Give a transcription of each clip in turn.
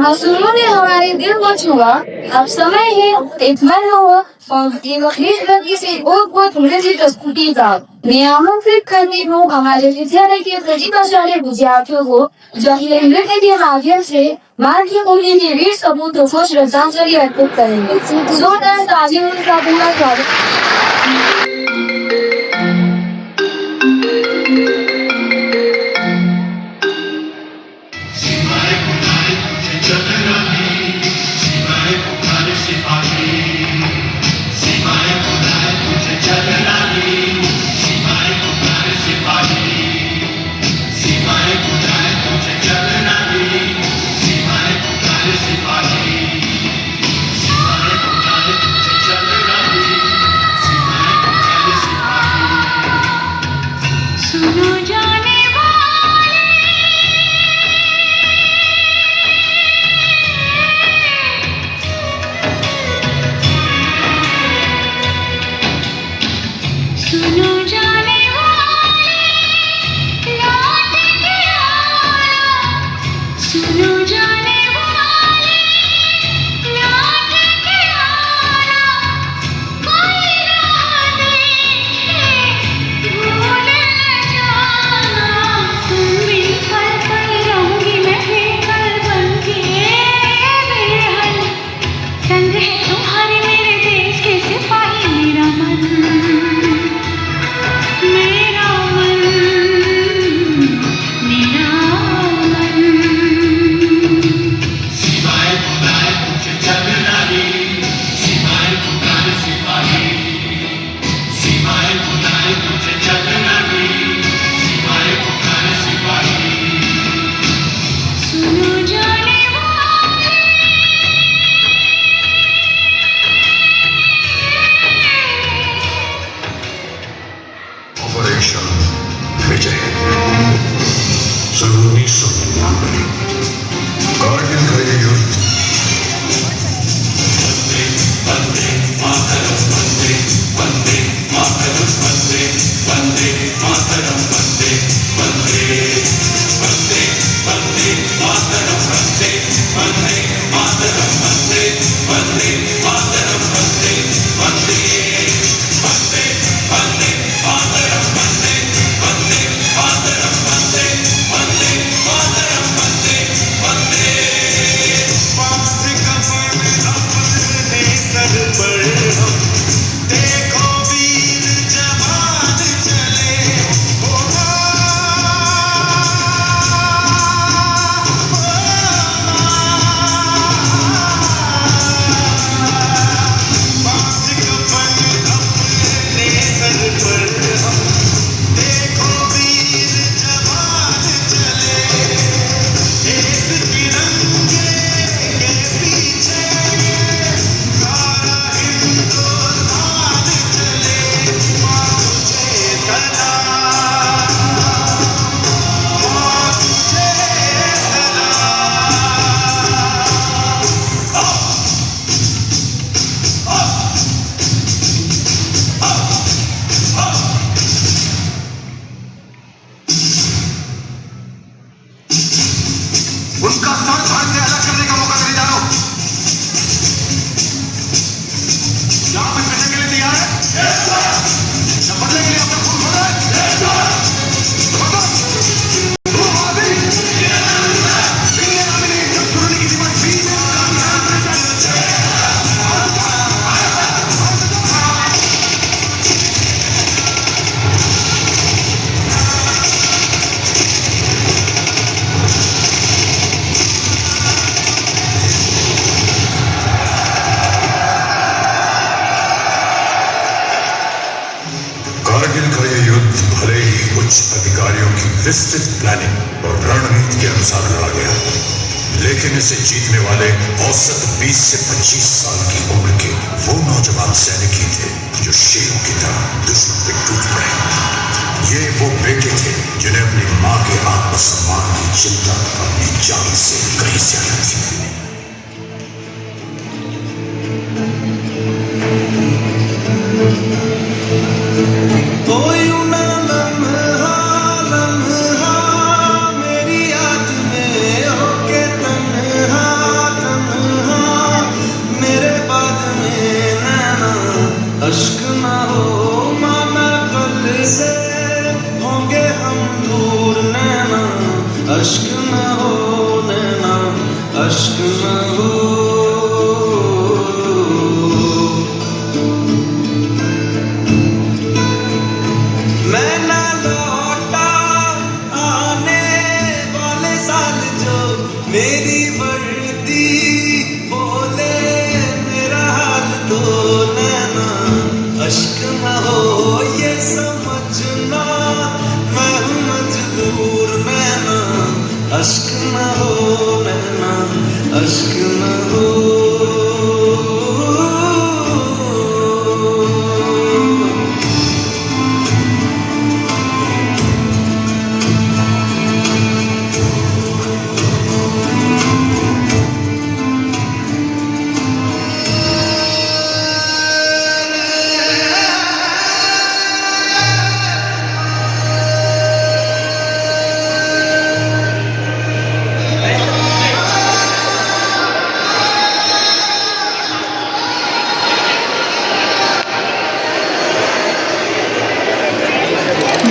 जहाँ सुनू ने हमारे दिल को छुआ, अब समय है इत्मीनान हुआ और ये वकील लगी से बहुत मृदु प्रस्तुति का मैं आमंत्रित करती हूँ हमारे विद्यालय के प्रतिभाशाली विद्यार्थियों को जो ये नृत्य के माध्यम से मातृभूमि के वीर सपूतों को श्रद्धांजलि अर्पित करेंगे। जोरदार तालियों का पूरा स्वागत। विस्तृत प्लानिंग और रणनीति के अनुसार लड़ा गया, लेकिन इसे जीतने वाले औसत 20 से 25 साल की उम्र के वो नौजवान सैनिक ही थे जो शेरों की तरह दुश्मन पे टूट पड़े। ये वो बेटे थे जिन्हें अपनी मां के आत्मसम्मान की चिंता अपनी जान से कहीं ज्यादा थी। मेरी याद में होके तन्हा अश्क न हो मैं ना लौटा आने वाले साल जो मेरी वर्दी बोले मेरा हाल तो नैना अश्क न हो ये समझना मैं हूँ मजबूर नैना अश्क न हो नैना अश्क न हो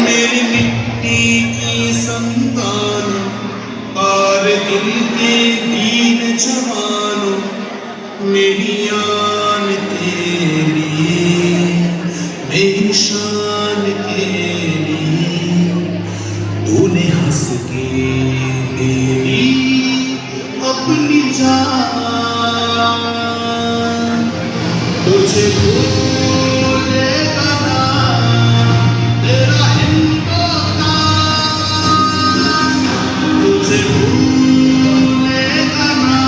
मेरी मिट्टी की संतानों और दिल के दीन जवानों मेरी आन तेरी मेरी शान तेरी तूने हंस के तेरी अपनी जान तुझे भूलेगा ना तेरा तुझे भूलेगा ना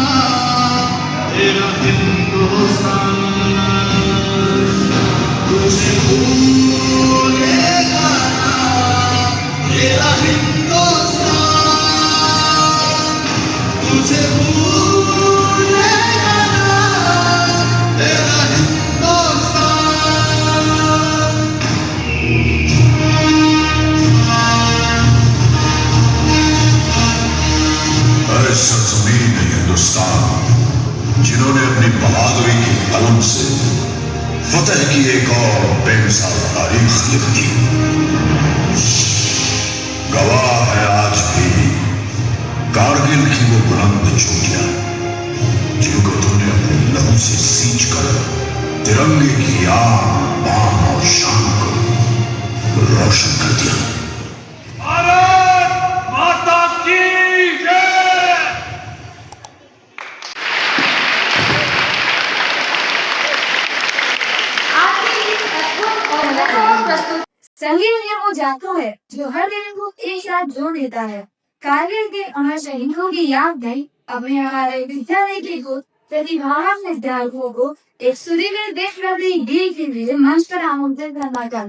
तेरा हिंदुस्तान तुझे भूलेगा ना तेरा हिंदुस्तान तुझे भूलेगा ना तेरा हिंदुस्तान अरे सरजमीन हिंदुस्तान जिन्होंने अपनी बहादुरी की कलम से फतेह की एक और बेमिसाल तारीख लिख दी गवाह है आज भी कारगिल की वो बुलंद चोटियां जिनको तुमने अपने लहू से सींच कर तिरंगे की आन बान और शान को रोशन कर दिया। भारत माता की जय। संगीत ये वो जादू है जो हर दिल को एक साथ जोड़ देता है। कारगिल के अमर शहीदों की याद में अब हमारे विद्यालय की प्रतिभावान विद्यार्थियों को एक सुरीले देशव्यापी गीत के लिए मंच पर आमंत्रित करना चाहता हूँ।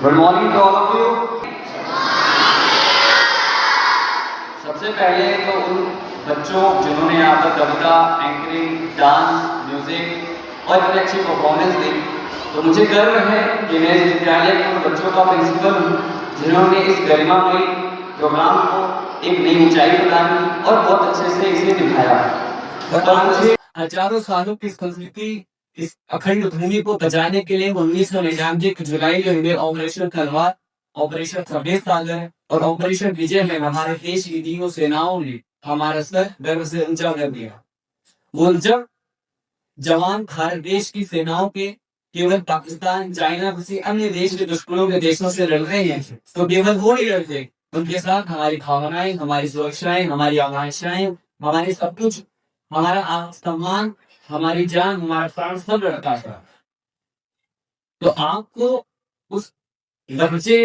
Good morning to all of you. सबसे पहले तो उन बच्चों जिन्होंने यहाँ पर कविता, एंकरिंग, डांस, म्यूजिक और इतनी अच्छी परफॉर्मेंस दी, तो मुझे गर्व है कि मैं इस विद्यालय के उन बच्चों का प्रिंसिपल हूँ जिन्होंने इस गरिमामयी प्रोग्राम को एक नई ऊंचाई प्रदान की और बहुत अच्छे से इसे निभाया। और मुझे हजारों सालों की संस्कृति इस अखंड भूमि को बचाने के लिए 1999 की जुलाई में ऑपरेशन तलवार, ऑपरेशन सफेद सागर और ऑपरेशन विजय में हमारे देश की तीनों सेनाओं ने हमारा सर गर्व से ऊंचा कर दिया। वो जब जवान भारत देश की सेनाओं के केवल पाकिस्तान, चाइना, किसी अन्य देश के दुश्मनों के देशों से लड़ रहे हैं, तो केवल वो नहीं लड़ते, उनके साथ हमारी भावनाएं, हमारी सुरक्षाएं, हमारी आकांक्षाएं, हमारी सब कुछ, हमारा आत्मसम्मान, हमारी जान, हमारा प्राण सब लड़ता था। तो आपको उस बच्चे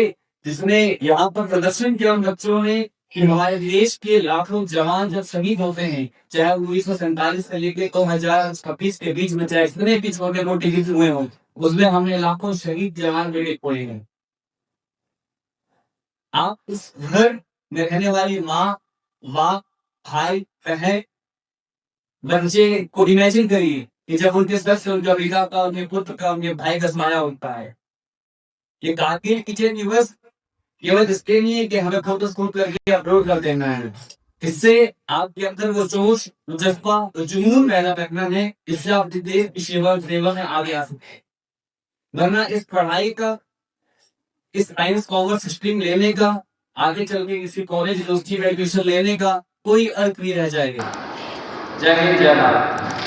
जिसने यहाँ पर प्रदर्शन किया, उन बच्चों ने कि हमारे देश के लाखों जवान जब शहीद होते हैं, चाहे 1947 से लेकर 2026 के बीच में, चाहे इतने भी छोटे मोटे युद्ध हुए हों, उसमें हमने लाखों शहीद जवान बेटे खोए हैं। आप इस घर में रहने वाली माँ, बाप, भाई, बहन, बच्चे को इमेजिन करिए कि जब उनके सर से उनका पिता का, उनके पुत्र का, उनके भाई का स्माया होता है। ये कारगिल किचन दिवस केवल इसके लिए कि हमें फोटो शूट करके अपलोड कर देना है, इससे आपके अंदर वो जोश, वो जज्बा, वो जुनून पैदा करना है, इससे आप देश की सेवा में आगे आ सकते। वरना इस पढ़ाई का, इस साइंस कॉमर्स स्ट्रीम लेने का, आगे चल के किसी कॉलेज ग्रेजुएशन लेने का कोई अर्थ नहीं रह जाएगा। जय हिंद, जय भारत।